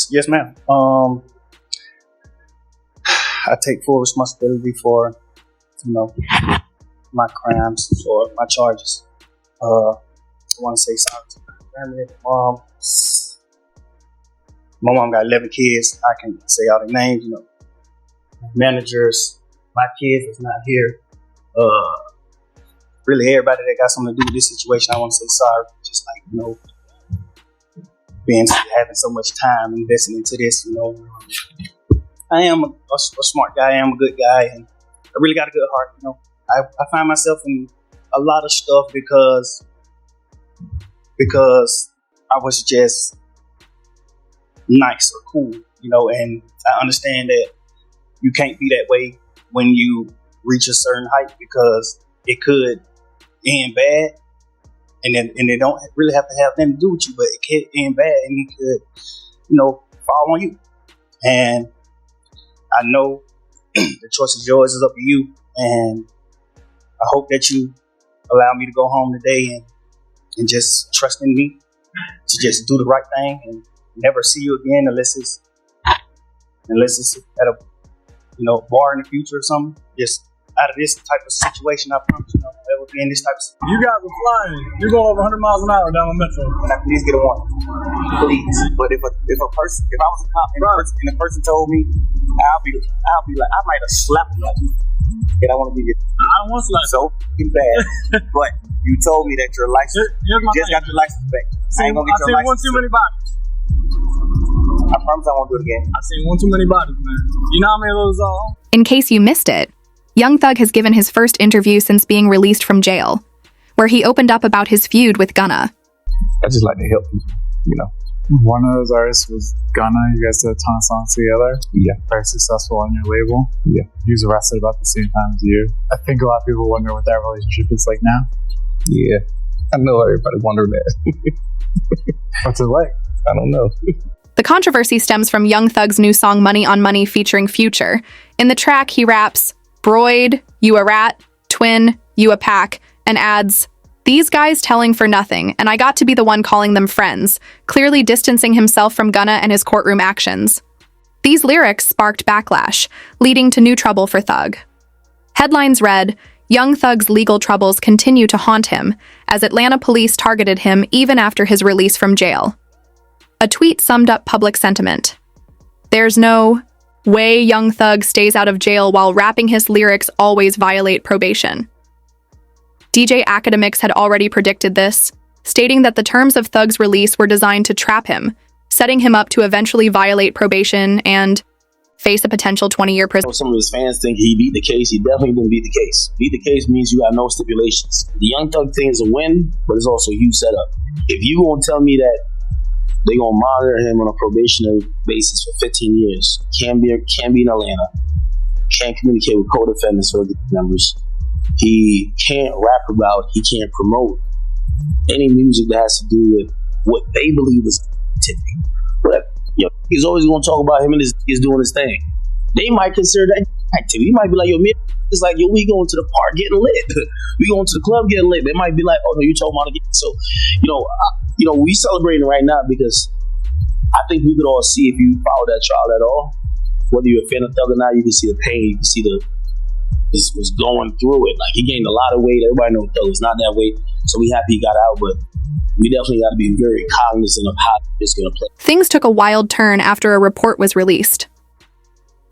Yes, ma'am. I take full responsibility for, my crimes or my charges. I want to say sorry to my family, my mom got 11 kids. I can say all the names, managers, my kids that's not here. Really everybody that got something to do with this situation, I want to say sorry. Just like, having so much time investing into this, I am a smart guy. I am a good guy, and I really got a good heart. I find myself in a lot of stuff because I was just nice or cool, and I understand that you can't be that way when you reach a certain height because it could end bad, and it don't really have to have nothing to do with you, but it could end bad and it could, fall on you. And I know the choice is yours, it's up to you, and I hope that you allow me to go home today and just trust in me to just do the right thing and never see you again unless it's at a bar in the future or something. Just out of this type of situation, I promise you, I'll never be in this type of situation. You guys are flying. You're going over 100 miles an hour down the metro. Can I please get a warning? Please. But if I was a cop and the person told me, I'll be like, I might have slapped you. And I want to be here. I don't want to slap. So bad. But you told me that your license, you just got your license back. I ain't gonna get your license. One too many bodies. I promise I won't do it again. I've seen one too many bodies, man. You know how many of those are? In case you missed it, Young Thug has given his first interview since being released from jail, where he opened up about his feud with Gunna. I just like to help people, One of those artists was Gunna. You guys did a ton of songs together. Yeah. Very successful on your label. Yeah. He was arrested about the same time as you. I think a lot of people wonder what that relationship is like now. Yeah. I know everybody wondering that. What's it like? I don't know. The controversy stems from Young Thug's new song Money on Money featuring Future. In the track, he raps, "Broid, you a rat, twin, you a pack," and adds, "These guys telling for nothing, and I got to be the one calling them friends," clearly distancing himself from Gunna and his courtroom actions. These lyrics sparked backlash, leading to new trouble for Thug. Headlines read, "Young Thug's legal troubles continue to haunt him," as Atlanta police targeted him even after his release from jail. A tweet summed up public sentiment. "There's no way Young Thug stays out of jail while rapping his lyrics always violate probation." DJ Academics had already predicted this, stating that the terms of Thug's release were designed to trap him, setting him up to eventually violate probation and face a potential 20-year prison. Some of his fans think he beat the case. He definitely didn't beat the case. Beat the case means you got no stipulations. The Young Thug thing is a win, but it's also a huge setup. If you gonna tell me that they're gonna monitor him on a probationary basis for 15 years, can't be in Atlanta, can't communicate with co-defendants or the members, he can't rap about, he can't promote any music that has to do with what they believe is activity. But he's always gonna talk about him and is doing his thing. They might consider that activity. He might be like, it's like, we going to the park getting lit. We going to the club getting lit. They might be like, oh no, you talking about it. So, we celebrating right now because I think we could all see, if you follow that trial at all, whether you're a fan of Thug or not, you can see the pain, you can see this was going through it. Like, he gained a lot of weight. Everybody knows Thug is not that weight. So we happy he got out, but we definitely got to be very cognizant of how it's going to play. Things took a wild turn after a report was released.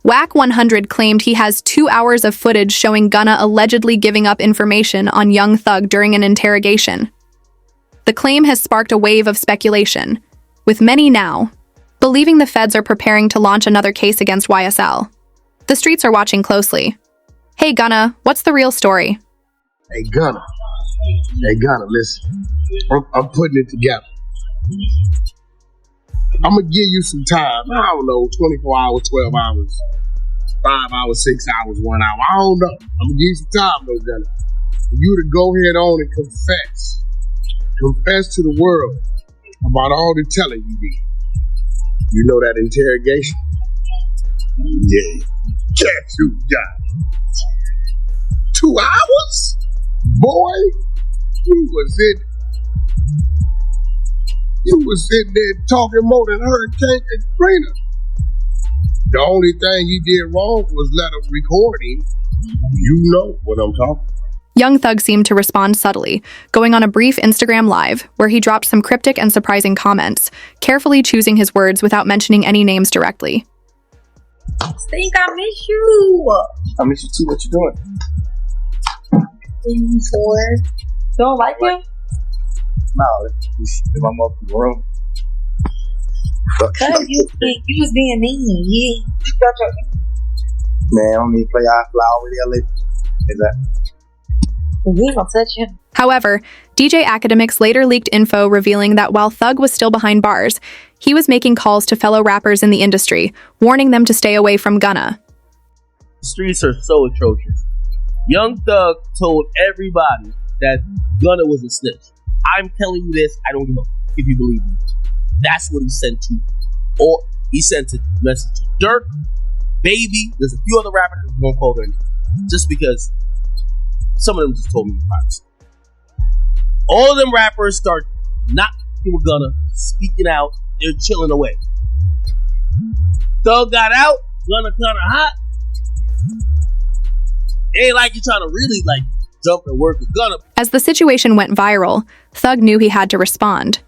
Whack 100 claimed he has 2 hours of footage showing Gunna allegedly giving up information on Young Thug during an interrogation. The claim has sparked a wave of speculation, with many now believing the feds are preparing to launch another case against YSL. The streets are watching closely. Hey Gunna, what's the real story? Hey Gunna, listen. I'm putting it together. I'm going to give you some time. I don't know, 24 hours, 12 hours, 5 hours, 6 hours, 1 hour. I don't know. I'm going to give you some time, though, Gunna. For you to go ahead on and confess. Confess to the world about all the telling you did. You know that interrogation? Yeah. Guess who got 2 hours? Boy, who was it? You was sitting there talking more than Hurricane Katrina. The only thing he did wrong was let him record him. You know what I'm talking about. Young Thug seemed to respond subtly, going on a brief Instagram Live where he dropped some cryptic and surprising comments, carefully choosing his words without mentioning any names directly. Stink, I miss you. I miss you too. What you doing? Don't like him? No, if I'm up in the room. Cause you was being mean. You got your Man, I don't need to play I Fly already. Is that? we ain't gonna touch him. However, DJ Academics later leaked info revealing that while Thug was still behind bars, he was making calls to fellow rappers in the industry, warning them to stay away from Gunna. The streets are so atrocious. Young Thug told everybody that Gunna was a snitch. I'm telling you this, I don't give a fuck if you believe me. That's what he sent to. Or he sent a message to Dirk, Baby, there's a few other rappers who won't call their name. Just because some of them just told me the privacy. All of them rappers start not fucking with Gunna, speaking out, they're chilling away. Thug got out, Gunna kinda hot. Ain't like you trying to really like jump and work with Gunna. As the situation went viral, Thug knew he had to respond.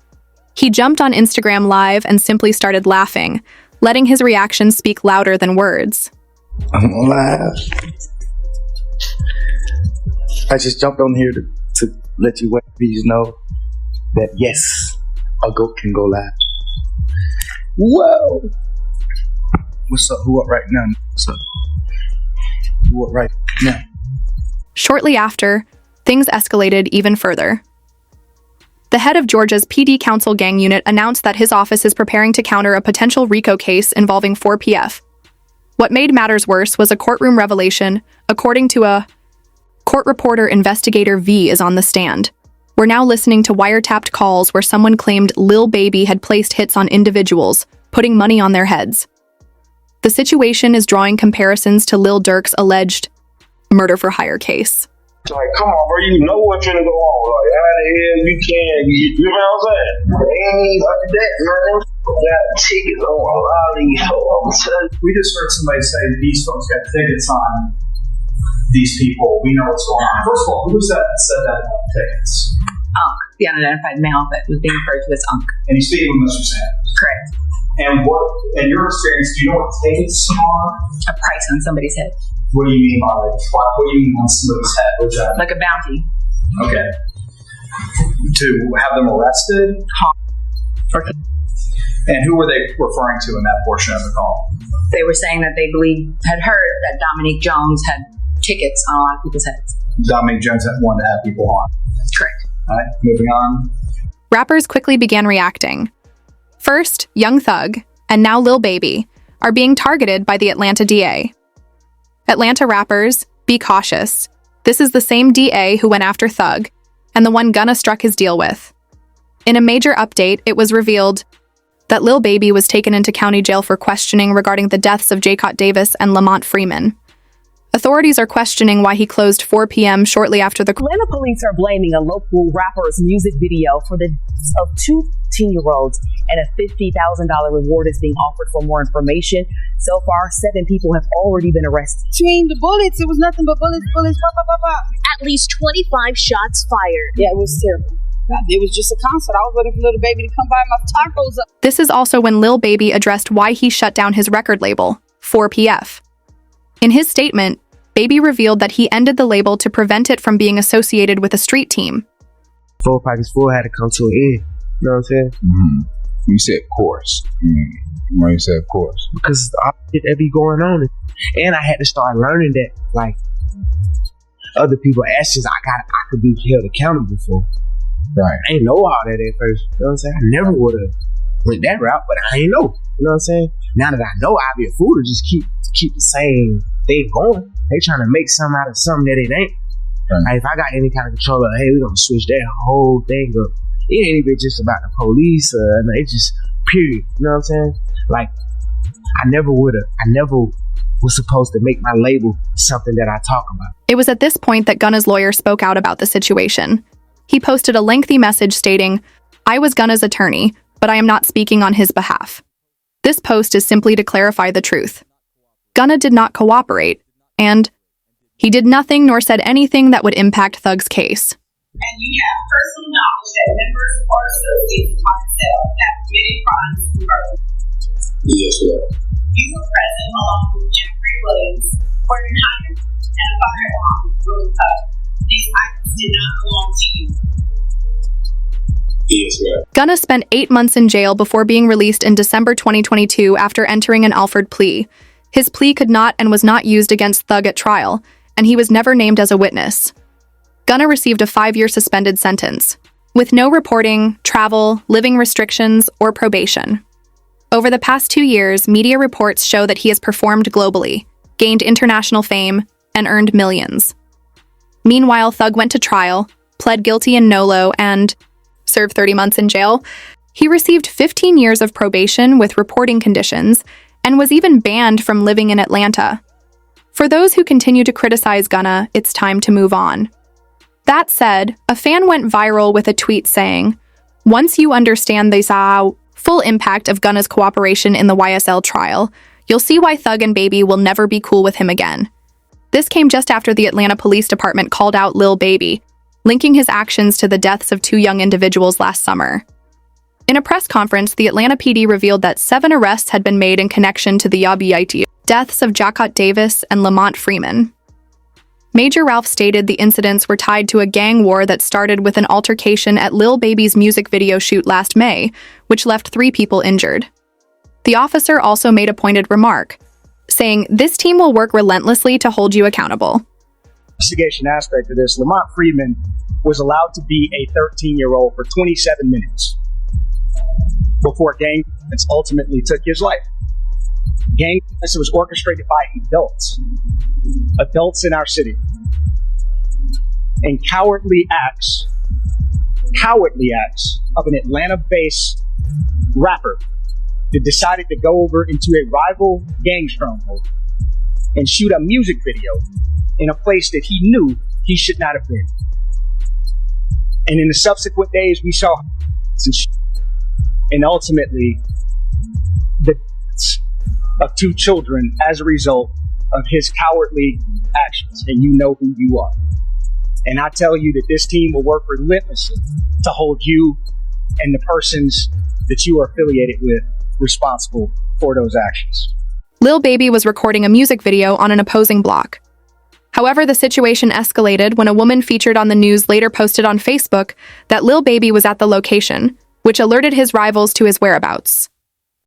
He jumped on Instagram Live and simply started laughing, letting his reaction speak louder than words. I'm gonna laugh. I just jumped on here to let you please know that yes, a goat can go live. Whoa! What's up? Who up right now? What's up? Who up right now? Shortly after, things escalated even further. The head of Georgia's PD Council Gang Unit announced that his office is preparing to counter a potential RICO case involving 4PF. What made matters worse was a courtroom revelation. According to a court reporter, Investigator V is on the stand. We're now listening to wiretapped calls where someone claimed Lil Baby had placed hits on individuals, putting money on their heads. The situation is drawing comparisons to Lil Durk's alleged murder-for-hire case. Like, come on, bro, you know what's gonna go on. Like, how the hell you can, you know what I'm saying? They ain't like that, man. Got tickets on a lot of these folks. We just heard somebody say these folks got tickets on these people. We know what's going on. First of all, who said that about tickets? Unk, the unidentified male that was being referred to as Unk. And he's speaking with Mr. Sanders. Correct. And what, in your experience, do you know what tickets are? A price on somebody's head. What do you mean by what do you mean on somebody's head? Which, Like a bounty. okay. To have them arrested? And who were they referring to in that portion of the call? They were saying that they had heard that Dominique Jones had tickets on a lot of people's heads. Dominique Jones wanted to have people on. Correct. All right, moving on. Rappers quickly began reacting. First, Young Thug, and now Lil Baby, are being targeted by the Atlanta DA. Atlanta rappers, be cautious. This is the same DA who went after Thug, and the one Gunna struck his deal with. In a major update, it was revealed that Lil Baby was taken into county jail for questioning regarding the deaths of Jaycott Davis and Lamont Freeman. Authorities are questioning why he closed 4 p.m. shortly after the... Atlanta police are blaming a local rapper's music video for the deaths of 2 teen-year-olds, and a $50,000 reward is being offered for more information. So far, 7 people have already been arrested. Between the bullets, it was nothing but bullets, pop, pop, pop, pop. At least 25 shots fired. Yeah, it was terrible. It was just a concert. I was waiting for Lil Baby to come buy my tacos up. This is also when Lil Baby addressed why he shut down his record label, 4PF. In his statement, Baby revealed that he ended the label to prevent it from being associated with a street team. 4 Pockets Full had to come to an end. You know what I'm saying? Mm-hmm. You said course. Why you said course? Because all the shit that be going on. And I had to start learning that, like, other people's actions I could be held accountable for. Right. I ain't know all that at first. You know what I'm saying? I never would have went that route, but I ain't know. You know what I'm saying? Now that I know, I'd be a fool to just keep the same thing going. They trying to make something out of something that it ain't. Right. Like, if I got any kind of control of, hey, we're gonna switch that whole thing up. It ain't even just about the police. It's just period. You know what I'm saying? Like, I never was supposed to make my label something that I talk about. It was at this point that Gunna's lawyer spoke out about the situation. He posted a lengthy message stating, "I was Gunna's attorney. but I am not speaking on his behalf. This post is simply to clarify the truth. Gunna did not cooperate, and he did nothing nor said anything that would impact Thug's case. And you have personal knowledge that members or associates of YSL have committed crimes in murder. Yes, sir. You were present along with Jeffrey Williams, Courtney Hyman, and a firearm Willie Tuck. These items did not belong to you. Yes, sir. Gunna spent 8 months in jail before being released in December 2022 after entering an Alford plea. His plea could not and was not used against Thug at trial, and he was never named as a witness. Gunna received a 5-year suspended sentence, with no reporting, travel, living restrictions, or probation. Over the past 2 years, media reports show that he has performed globally, gained international fame, and earned millions. Meanwhile, Thug went to trial, pled guilty in Nolo, and served 30 months in jail. He received 15 years of probation with reporting conditions, and was even banned from living in Atlanta. For those who continue to criticize Gunna, it's time to move on. That said, a fan went viral with a tweet saying, "Once you understand the full impact of Gunna's cooperation in the YSL trial, you'll see why Thug and Baby will never be cool with him again." This came just after the Atlanta Police Department called out Lil Baby, linking his actions to the deaths of 2 young individuals last summer. In a press conference, the Atlanta PD revealed that 7 arrests had been made in connection to the Yabiyaiti deaths of Jacot Davis and Lamont Freeman. Major Ralph stated the incidents were tied to a gang war that started with an altercation at Lil Baby's music video shoot last May, which left 3 people injured. The officer also made a pointed remark, saying, "This team will work relentlessly to hold you accountable." Investigation aspect of this, Lamont Freeman was allowed to be a 13-year-old for 27 minutes before gang violence ultimately took his life. Gang violence was orchestrated by adults in our city. And cowardly acts of an Atlanta-based rapper that decided to go over into a rival gang stronghold and shoot a music video in a place that he knew he should not have been. And in the subsequent days, we saw and ultimately the deaths of 2 children as a result of his cowardly actions. And you know who you are. And I tell you that this team will work relentlessly to hold you and the persons that you are affiliated with responsible for those actions. Lil Baby was recording a music video on an opposing block. However, the situation escalated when a woman featured on the news later posted on Facebook that Lil Baby was at the location, which alerted his rivals to his whereabouts.